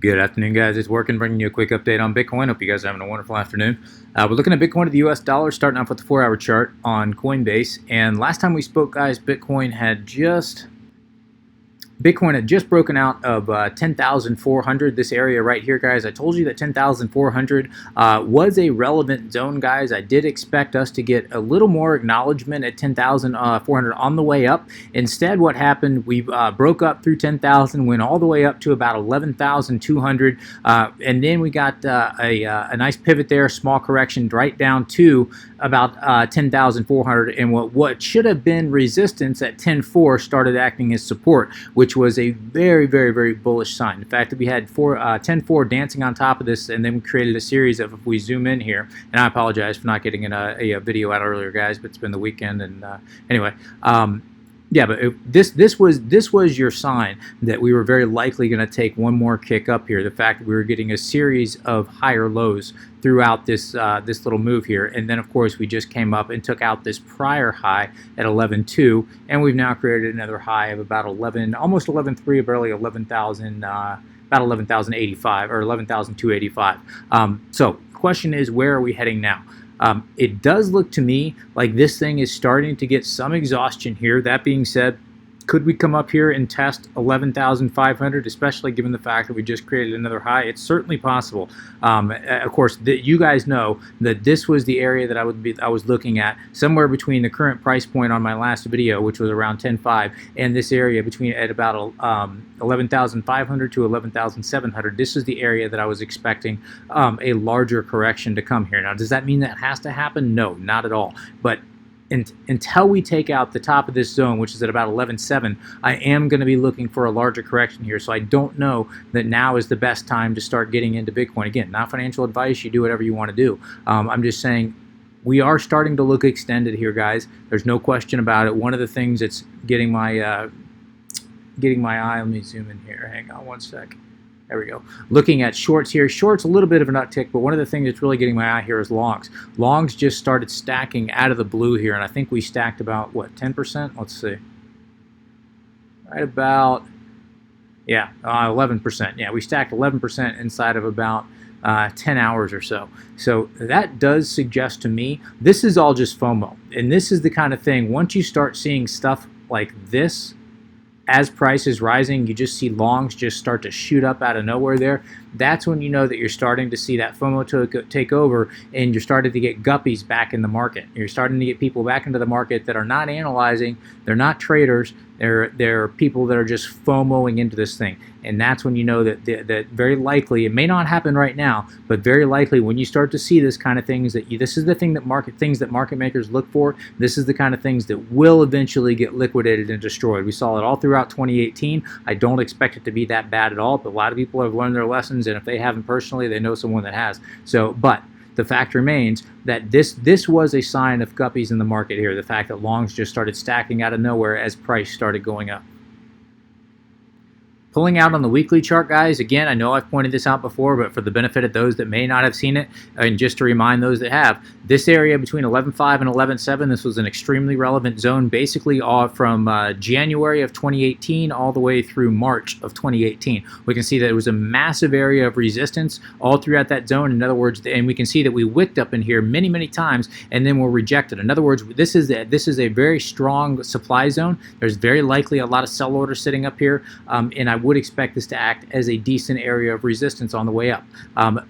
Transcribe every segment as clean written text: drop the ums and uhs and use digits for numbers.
Good afternoon, guys. It's Working, bringing you a quick update on Bitcoin. Hope you guys are having a wonderful afternoon. We're looking at Bitcoin to the US dollar, starting off with the 4-hour chart on Coinbase. And last time we spoke, guys, Bitcoin had just broken out of 10,400, this area right here, guys. I told you that 10,400 was a relevant zone, guys. I did expect us to get a little more acknowledgement at 10,400 on the way up. Instead, what happened, we broke up through 10,000, went all the way up to about 11,200, and then we got a nice pivot there, small correction right down to about 10,400, and what should have been resistance at 10.4 started acting as support, which was a very, very, very bullish sign. In fact, we had 10.4 dancing on top of this, and then we created a series of, if we zoom in here, and I apologize for not getting a video out earlier, guys, but it's been the weekend, and anyway. Yeah, but this was your sign that we were very likely going to take one more kick up here. The fact that we were getting a series of higher lows throughout this this little move here, and then of course we just came up and took out this prior high at 11.2, and we've now created another high of about 11, almost 11.3, barely 11,000, about 11,085 or 11,285. So the question is, where are we heading now? It does look to me like this thing is starting to get some exhaustion here. That being said, could we come up here and test 11,500, especially given the fact that we just created another high? It's certainly possible. Of course, you guys know that this was the area that I was looking at, somewhere between the current price point on my last video, which was around 10.5, and this area between at about 11,500 to 11,700. This is the area that I was expecting a larger correction to come here. Now, does that mean that has to happen? No, not at all. But until we take out the top of this zone, which is at about 11.7, I am going to be looking for a larger correction here. So I don't know that now is the best time to start getting into Bitcoin. Again, not financial advice. You do whatever you want to do. I'm just saying we are starting to look extended here, guys. There's no question about it. One of the things that's getting my eye, let me zoom in here. Hang on one sec. There we go. Looking at shorts here. Shorts, a little bit of an uptick, but one of the things that's really getting my eye here is longs. Longs just started stacking out of the blue here, and I think we stacked about, what, 10%? Let's see. Right about, yeah, 11%. Yeah, we stacked 11% inside of about 10 hours or so. So that does suggest to me this is all just FOMO. And this is the kind of thing, once you start seeing stuff like this, as price is rising, you just see longs just start to shoot up out of nowhere there. That's when you know that you're starting to see that FOMO take over, and you're starting to get guppies back in the market. You're starting to get people back into the market that are not analyzing, they're not traders, they're people that are just FOMOing into this thing. And that's when you know that very likely, it may not happen right now, but very likely when you start to see this kind of things, this is the thing that market makers look for. This is the kind of things that will eventually get liquidated and destroyed. We saw it all throughout 2018. I don't expect it to be that bad at all, but a lot of people have learned their lessons, and if they haven't personally, they know someone that has. So, but the fact remains that this was a sign of guppies in the market here, the fact that longs just started stacking out of nowhere as price started going up. Pulling out on the weekly chart, guys, again, I know I've pointed this out before, but for the benefit of those that may not have seen it, and just to remind those that have, this area between 11.5 and 11.7, this was an extremely relevant zone, basically all from January of 2018 all the way through March of 2018. We can see that it was a massive area of resistance all throughout that zone. In other words, and we can see that we wicked up in here many, many times and then were rejected. In other words, this is a very strong supply zone. There's very likely a lot of sell orders sitting up here, and I would expect this to act as a decent area of resistance on the way up.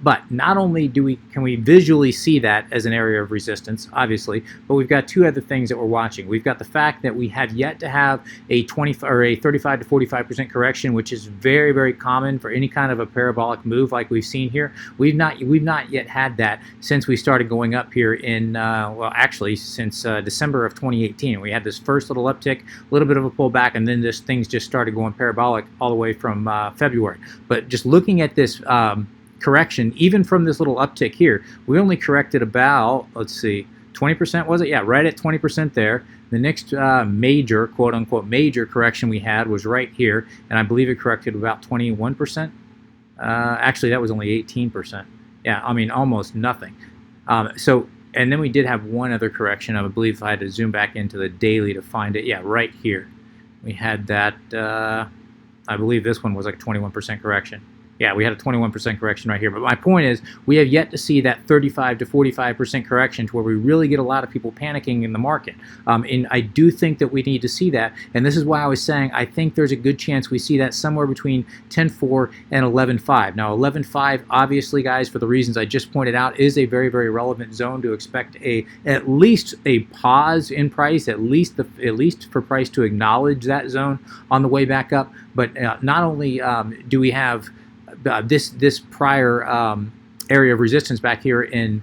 But not only can we visually see that as an area of resistance, obviously, but we've got two other things that we're watching. We've got the fact that we have yet to have a 35 to 45% correction, which is very, very common for any kind of a parabolic move like we've seen here. We've not yet had that since we started going up here in well, actually since December of 2018. We had this first little uptick, a little bit of a pullback, and then things just started going parabolic all the way from February. But just looking at this correction, even from this little uptick here, we only corrected about, let's see, 20%, was it? Yeah, right at 20% there. The next major, quote unquote, major correction we had was right here, and I believe it corrected about 21%. Actually, that was only 18%. Yeah, I mean, almost nothing. And then we did have one other correction. I believe if I had to zoom back into the daily to find it, yeah, right here. We had that, I believe this one was like 21% correction. Yeah, we had a 21% correction right here. But my point is, we have yet to see that 35 to 45% correction to where we really get a lot of people panicking in the market. And I do think that we need to see that. And this is why I was saying I think there's a good chance we see that somewhere between 10.4 and 11.5. Now, 11.5, obviously, guys, for the reasons I just pointed out, is a very, very relevant zone to expect at least a pause in price, at least for price to acknowledge that zone on the way back up. But not only do we have this prior area of resistance back here in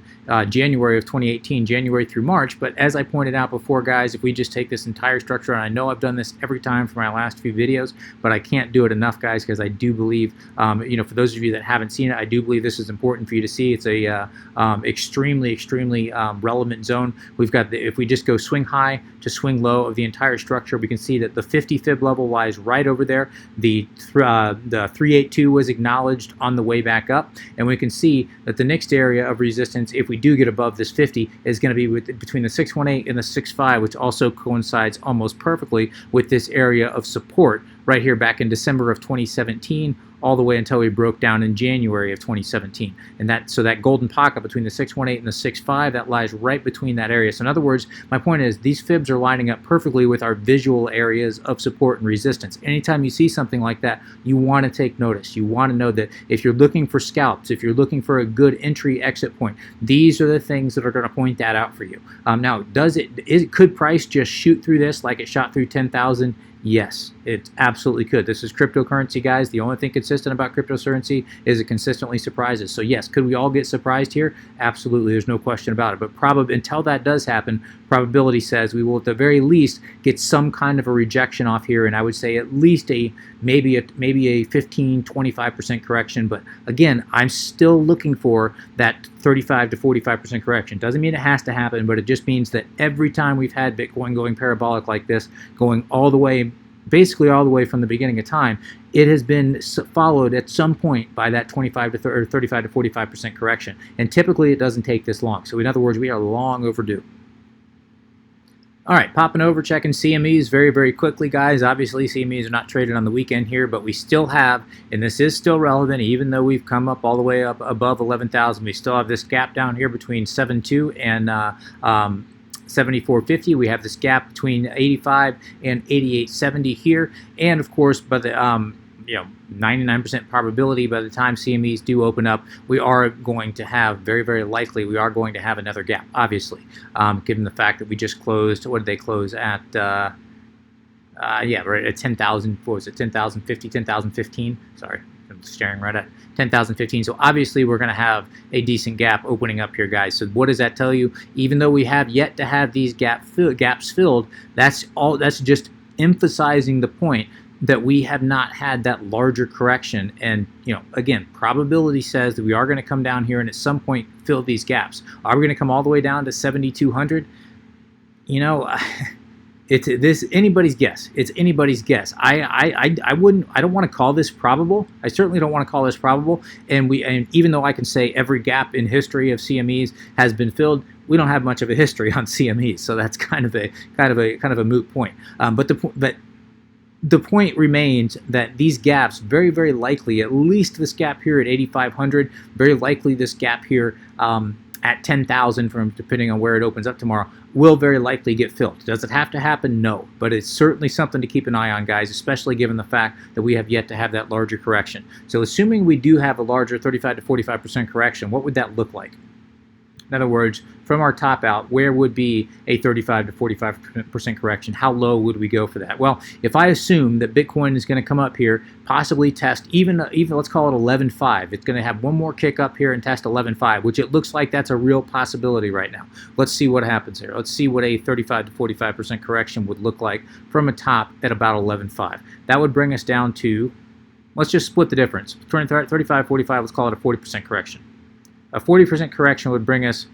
January of 2018, January through March. But as I pointed out before, guys, if we just take this entire structure, and I know I've done this every time for my last few videos, but I can't do it enough, guys, because I do believe, for those of you that haven't seen it, I do believe this is important for you to see. It's a extremely, extremely relevant zone. We've got, if we just go swing high to swing low of the entire structure, we can see that the 50 fib level lies right over there. The 382 was acknowledged on the way back up, and we can see that the next area of resistance, if we do get above this 50, is going to be between the 618 and the 65, which also coincides almost perfectly with this area of support right here back in December of 2017, all the way until we broke down in January of 2017. And so that golden pocket between the 618 and the 65, that lies right between that area. So in other words, my point is these fibs are lining up perfectly with our visual areas of support and resistance. Anytime you see something like that, you want to take notice. You want to know that if you're looking for scalps, if you're looking for a good entry exit point, these are the things that are going to point that out for you. Now, could price just shoot through this like it shot through 10,000? Yes, it absolutely could. This is cryptocurrency, guys. The only thing consistent about cryptocurrency is it consistently surprises. So yes, could we all get surprised here? Absolutely, there's no question about it. But probably until that does happen, probability says we will at the very least get some kind of a rejection off here, and I would say at least maybe a 15-25% correction. But again, I'm still looking for that 35 to 45% correction. Doesn't mean it has to happen, but it just means that every time we've had Bitcoin going parabolic like this, going all the way, basically all the way from the beginning of time, it has been followed at some point by that 35 to 35 to 45% correction. And typically it doesn't take this long. So in other words, we are long overdue. All right, popping over, checking CMEs very, very quickly, guys. Obviously, CMEs are not traded on the weekend here, but we still have, and this is still relevant, even though we've come up all the way up above 11,000, we still have this gap down here between 7.2 and 74.50. We have this gap between 85 and 88.70 here, and of course, by the 99% probability by the time CMEs do open up, we are going to have, very, very likely, we are going to have another gap, obviously, given the fact that we just closed, what did they close at? Yeah, right at 10,000, what was it, 10,050, 10,015? Sorry, I'm staring right at 10,015. So obviously we're going to have a decent gap opening up here, guys. So what does that tell you? Even though we have yet to have these gaps filled, that's just emphasizing the point that we have not had that larger correction. And again, probability says that we are going to come down here and at some point fill these gaps. Are we going to come all the way down to 7,200? It's anybody's guess. It's anybody's guess. I don't want to call this probable. I certainly don't want to call this probable. And even though I can say every gap in history of CMEs has been filled, we don't have much of a history on CMEs, so that's kind of a moot point. But the point remains that these gaps, very, very likely, at least this gap here at 8,500, very likely this gap here at 10,000, from depending on where it opens up tomorrow, will very likely get filled. Does it have to happen? No, but it's certainly something to keep an eye on, guys, especially given the fact that we have yet to have that larger correction. So assuming we do have a larger 35 to 45% correction, what would that look like? In other words, from our top out, where would be a 35 to 45% correction? How low would we go for that? Well, if I assume that Bitcoin is going to come up here, possibly test even let's call it 11.5. It's going to have one more kick up here and test 11.5, which it looks like that's a real possibility right now. Let's see what happens here. Let's see what a 35 to 45% correction would look like from a top at about 11.5. That would bring us down to, let's just split the difference. 35, 45, let's call it a 40% correction. A 40% correction would bring us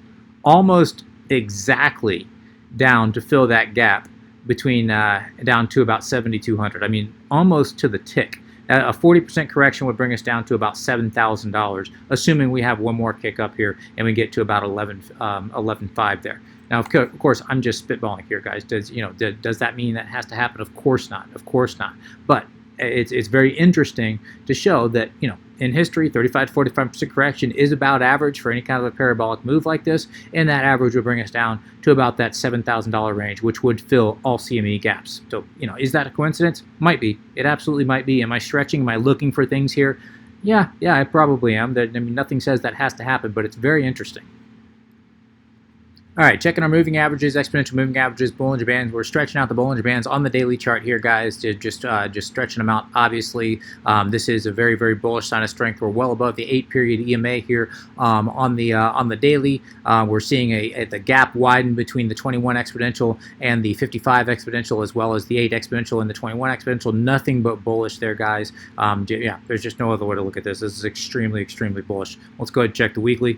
almost exactly down to fill that gap between down to about 7,200. I mean, almost to the tick. A 40% correction would bring us down to about $7,000, assuming we have one more kick up here and we get to about 11.5 there. Now, of course, I'm just spitballing here, guys. Does that mean that has to happen? Of course not. Of course not. But it's very interesting to show that, you know, in history, 35 to 45% correction is about average for any kind of a parabolic move like this, and that average would bring us down to about that $7,000 range, which would fill all CME gaps. So, you know, is that a coincidence? Might be. It absolutely might be. Am I stretching? Am I looking for things here? Yeah, I probably am. I mean, nothing says that has to happen, but it's very interesting. All right, checking our moving averages, exponential moving averages, Bollinger Bands. We're stretching out the Bollinger Bands on the daily chart here, guys, to just stretching them out. Obviously, this is a very, very bullish sign of strength. We're well above the 8-period EMA here on the daily. We're seeing the gap widen between the 21 exponential and the 55 exponential, as well as the 8 exponential and the 21 exponential. Nothing but bullish there, guys. Yeah, there's just no other way to look at this. This is extremely, extremely bullish. Let's go ahead and check the weekly.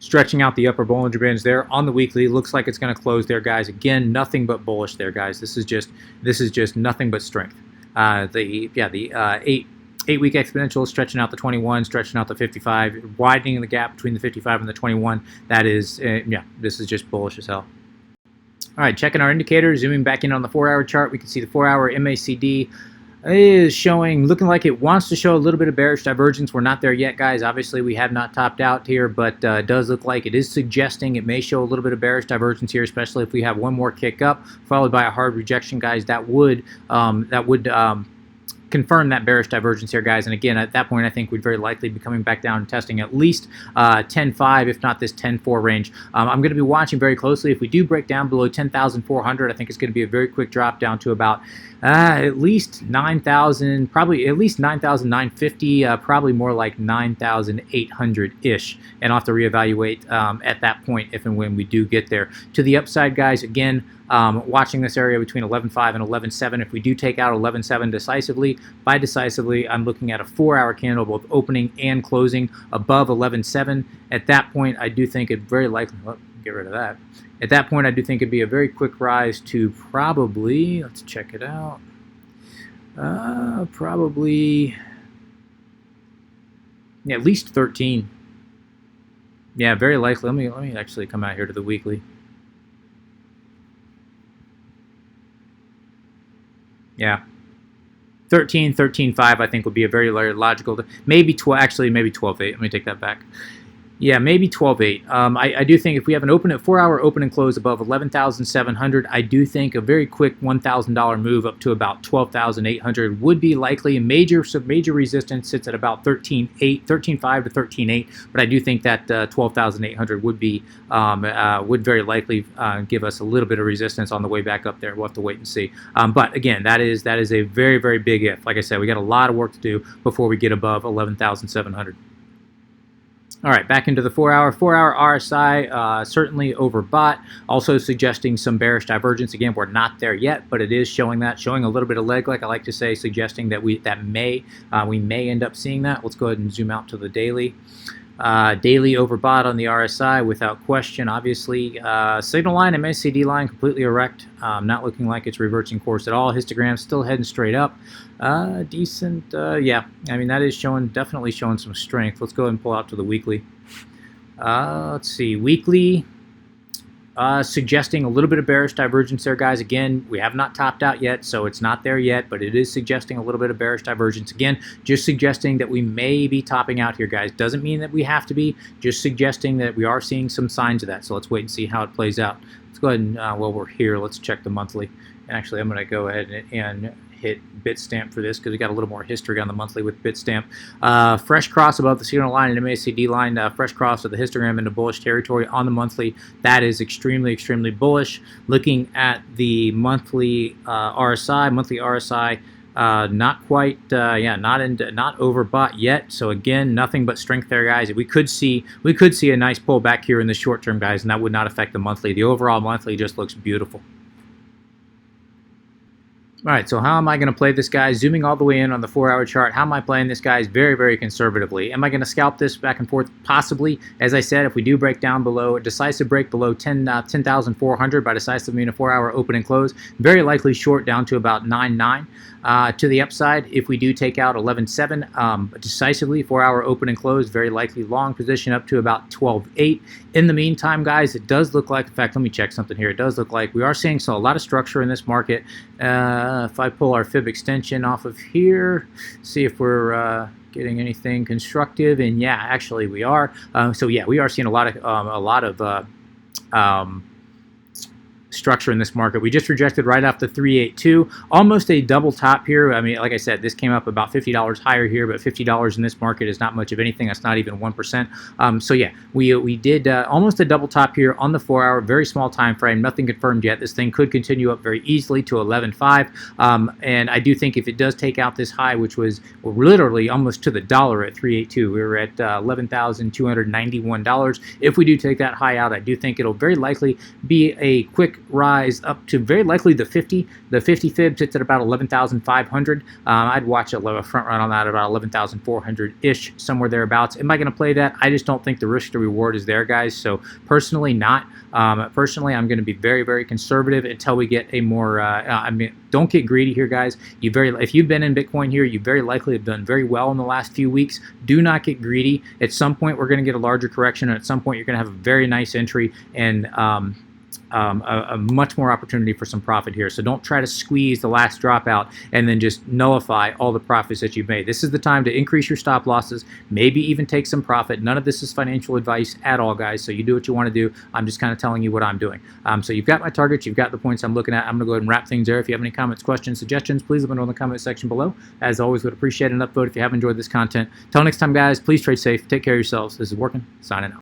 Stretching out the upper Bollinger Bands there on the weekly. Looks like it's going to close there, guys. Again, nothing but bullish there, guys. This is just nothing but strength. The 8-week exponential stretching out the 21, stretching out the 55, widening the gap between the 55 and the 21. That is, this is just bullish as hell. All right, checking our indicators, zooming back in on the 4-hour chart, we can see the 4-hour MACD is looking like it wants to show a little bit of bearish divergence. We're not there yet, guys. Obviously, we have not topped out here, but it does look like it is suggesting it may show a little bit of bearish divergence here, especially if we have one more kick up followed by a hard rejection, guys. That would confirm that bearish divergence here, guys. And again, at that point, I think we'd very likely be coming back down and testing at least 10.5, if not this 10.4 range. I'm going to be watching very closely. If we do break down below 10,400, I think it's going to be a very quick drop down to about at least 9,000, probably at least 9,950, probably more like 9,800-ish. And I'll have to reevaluate at that point if and when we do get there. To the upside, guys, again, watching this area between 11.5 and 11.7. If we do take out 11.7 decisively, by decisively, I'm looking at a 4-hour candle, both opening and closing above 11.7. At that point, I do think it very likely, get rid of that. At that point, I do think it'd be a very quick rise to probably, let's check it out, probably, yeah, at least 13. Yeah, very likely. Let me actually come out here to the weekly. Yeah, 13.5 I think would be a very logical, maybe 12, actually maybe 12.8. Let me take that back. Yeah, maybe 12.8. I do think if we have an 4-hour open and close above 11,700, I do think a very quick $1,000 move up to about 12,800 would be likely. Major resistance sits at about 13.5 to 13.8, but I do think that 12,800 would be would very likely give us a little bit of resistance on the way back up there. We'll have to wait and see. But again, that is a very, very big if. Like I said, we got a lot of work to do before we get above 11,700. All right, back into the 4-hour. 4-hour RSI, certainly overbought, also suggesting some bearish divergence. Again, we're not there yet, but it is showing a little bit of leg, like I like to say, suggesting that we may end up seeing that. Let's go ahead and zoom out to the daily. Daily overbought on the RSI without question, obviously. Signal line, MACD line, completely erect. Not looking like it's reversing course at all. Histogram still heading straight up. Decent, yeah. I mean, that is definitely showing some strength. Let's go ahead and pull out to the weekly. Let's see, weekly. Suggesting a little bit of bearish divergence there, guys. Again, we have not topped out yet, so it's not there yet, but it is suggesting a little bit of bearish divergence. Again, just suggesting that we may be topping out here, guys. Doesn't mean that we have to be, just suggesting that we are seeing some signs of that. So let's wait and see how it plays out. Let's go ahead and, while we're here, let's check the monthly. And actually, I'm going to go ahead and hit Bitstamp for this because we got a little more history on the monthly with Bitstamp. Fresh cross above the signal line and MACD line, fresh cross of the histogram into bullish territory on the monthly. That is extremely, extremely bullish. Looking at the monthly RSI, not quite, not overbought yet. So again, nothing but strength there, guys. We could see a nice pullback here in the short term, guys, and that would not affect the monthly. The overall monthly just looks beautiful. All right, so how am I going to play this, guys? Zooming all the way in on the 4-hour chart, how am I playing this, guys? Very, very conservatively. Am I going to scalp this back and forth? Possibly. As I said, if we do break down below, a decisive break below 10,400, by decisive I mean a 4-hour open and close, very likely short down to about 9.9. To the upside, if we do take out 11.7, decisively, 4-hour open and close, very likely long position up to about 12.8. In the meantime, guys, it does look like, in fact, let me check something here. It does look like we are seeing a lot of structure in this market. if I pull our fib extension off of here, see if we're getting anything constructive, and yeah, actually we are. So yeah, we are seeing a lot of structure in this market. We just rejected right off the 382, almost a double top here. I mean, like I said, this came up about $50 higher here, but $50 in this market is not much of anything. That's not even 1%. So yeah, we did almost a double top here on the 4-hour, very small time frame, nothing confirmed yet. This thing could continue up very easily to 11.5, and I do think if it does take out this high, which was literally almost to the dollar at 382, we were at $11,291. If we do take that high out, I do think it'll very likely be a quick rise up to very likely the 50. The 50 fib sits at about 11,500. I'd watch a front run on that about 11,400-ish, somewhere thereabouts. Am I going to play that? I just don't think the risk to reward is there, guys. So personally, not. Personally, I'm going to be very, very conservative until we get a more. I mean, don't get greedy here, guys. If you've been in Bitcoin here, you very likely have done very well in the last few weeks. Do not get greedy. At some point, we're going to get a larger correction, and at some point, you're going to have a very nice entry and a much more opportunity for some profit here. So don't try to squeeze the last dropout and then just nullify all the profits that you've made. This is the time to increase your stop losses, maybe even take some profit. None of this is financial advice at all, guys, so you do what you want to do. I'm just kind of telling you what I'm doing. So you've got my targets, you've got the points I'm looking at. I'm going to go ahead and wrap things there. If you have any comments, questions, suggestions, please let me know in the comment section below. As always, would appreciate an upvote if you have enjoyed this content. Till next time, guys, please trade safe, take care of yourselves. This is Working, signing out.